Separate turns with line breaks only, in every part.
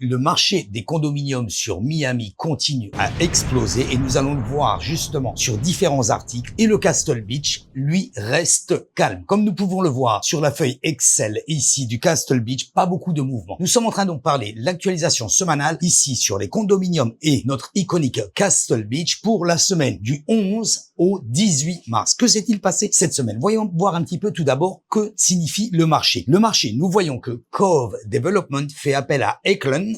Le marché des condominiums sur Miami continue à exploser et nous allons le voir justement sur différents articles. Et le Castle Beach, lui, reste calme. Comme nous pouvons le voir sur la feuille Excel ici du Castle Beach, pas beaucoup de mouvement. Nous sommes en train donc de parler de l'actualisation semanale ici sur les condominiums et notre iconique Castle Beach pour la semaine du 11 au 18 mars. Que s'est-il passé cette semaine? Voyons voir un petit peu tout d'abord que signifie le marché. Le marché, nous voyons que Cove Development fait appel à Eklund,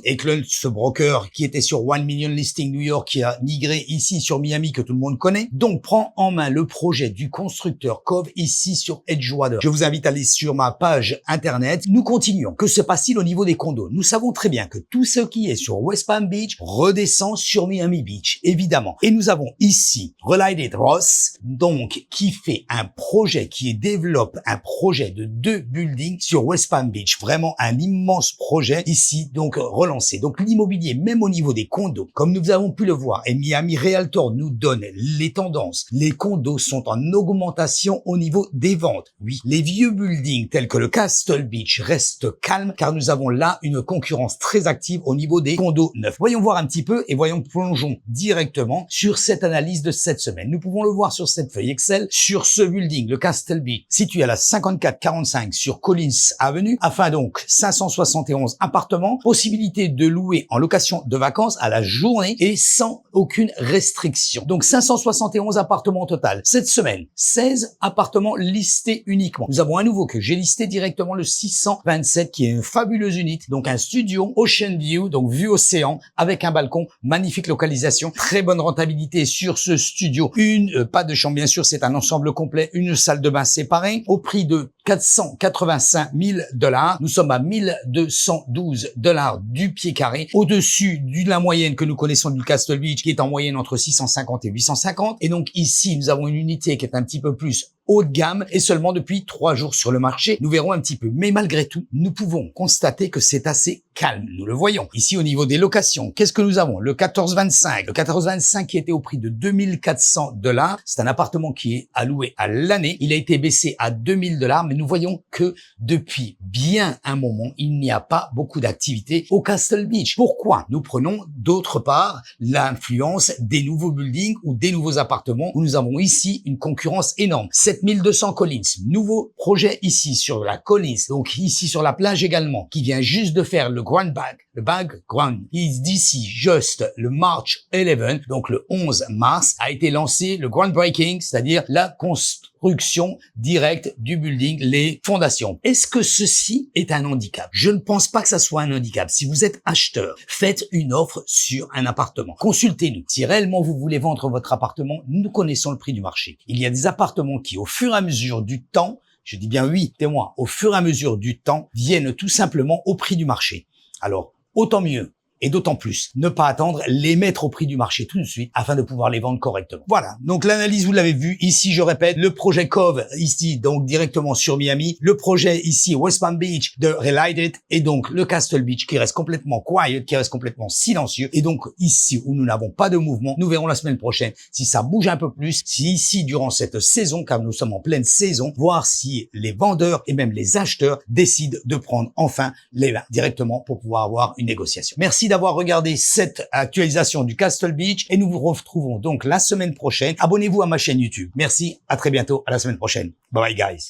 ce broker qui était sur 1 Million Listing New York, qui a migré ici sur Miami, que tout le monde connaît, donc prend en main le projet du constructeur Cove ici sur Edgewater. Je vous invite à aller sur ma page internet. Nous continuons. Que se passe-t-il au niveau des condos? Nous savons très bien que tout ce qui est sur West Palm Beach redescend sur Miami Beach, évidemment. Et nous avons ici Relighted Ross, donc qui fait un projet, qui développe un projet de 2 buildings sur West Palm Beach. Vraiment un immense projet ici, donc relancé. Donc l'immobilier, même au niveau des condos, comme nous avons pu le voir, et Miami Realtor nous donne les tendances, les condos sont en augmentation au niveau des ventes. Oui, les vieux buildings tels que le Castle Beach restent calmes car nous avons là une concurrence très active au niveau des condos neufs. Voyons voir un petit peu et plongeons directement sur cette analyse de cette semaine. Nous pouvons le voir sur cette feuille Excel, sur ce building, le Castle Beach, situé à la 5445 sur Collins Avenue, afin donc 571 appartements, possibilité de louer en location de vacances à la journée et sans aucune restriction. Donc 571 appartements au total. Cette semaine, 16 appartements listés uniquement. Nous avons un nouveau que j'ai listé directement, le 627, qui est une fabuleuse unité, donc un studio Ocean View, donc vue océan, avec un balcon, magnifique localisation, très bonne rentabilité sur ce studio. Pas de chambre bien sûr, c'est un ensemble complet, une salle de bain séparée, au prix de 485 000 $. Nous sommes à 1212 $ du pied carré, au-dessus de la moyenne que nous connaissons du Castle Beach, qui est en moyenne entre 650 et 850. Et donc ici, nous avons une unité qui est un petit peu plus haut de gamme et seulement depuis 3 jours sur le marché. Nous verrons un petit peu. Mais malgré tout, nous pouvons constater que c'est assez calme. Nous le voyons. Ici, au niveau des locations, qu'est-ce que nous avons? Le 1425. Le 1425 qui était au prix de 2400 $. C'est un appartement qui est à louer à l'année. Il a été baissé à 2000 $, mais nous voyons que depuis bien un moment, il n'y a pas beaucoup d'activité au Castle Beach. Pourquoi? Nous prenons d'autre part l'influence des nouveaux buildings ou des nouveaux appartements où nous avons ici une concurrence énorme. 7200 Collins, nouveau projet ici sur la Collins, donc ici sur la plage également, qui vient juste de faire le Bag Ground. D'ici juste le March 11, donc le 11 mars, a été lancé le groundbreaking, c'est-à-dire la construction directe du building, les fondations. Est-ce que ceci est un handicap? Je ne pense pas que ça soit un handicap. Si vous êtes acheteur, faites une offre sur un appartement. Consultez-nous. Si réellement vous voulez vendre votre appartement, nous connaissons le prix du marché. Il y a des appartements qui, au fur et à mesure du temps, je dis bien oui, témoin, au fur et à mesure du temps, viennent tout simplement au prix du marché. Alors, autant mieux. Et d'autant plus, ne pas attendre, les mettre au prix du marché tout de suite afin de pouvoir les vendre correctement. Voilà, donc l'analyse, vous l'avez vu. Ici, je répète, le projet Cove, ici, donc directement sur Miami. Le projet ici, West Palm Beach de Relighted et donc le Castle Beach qui reste complètement quiet, qui reste complètement silencieux. Et donc ici, où nous n'avons pas de mouvement, nous verrons la semaine prochaine si ça bouge un peu plus, si ici, durant cette saison, car nous sommes en pleine saison, voir si les vendeurs et même les acheteurs décident de prendre enfin les mains directement pour pouvoir avoir une négociation. Merci d'avoir regardé cette actualisation du Castle Beach et nous vous retrouvons donc la semaine prochaine. Abonnez-vous à ma chaîne YouTube. Merci, à très bientôt, à la semaine prochaine. Bye bye guys.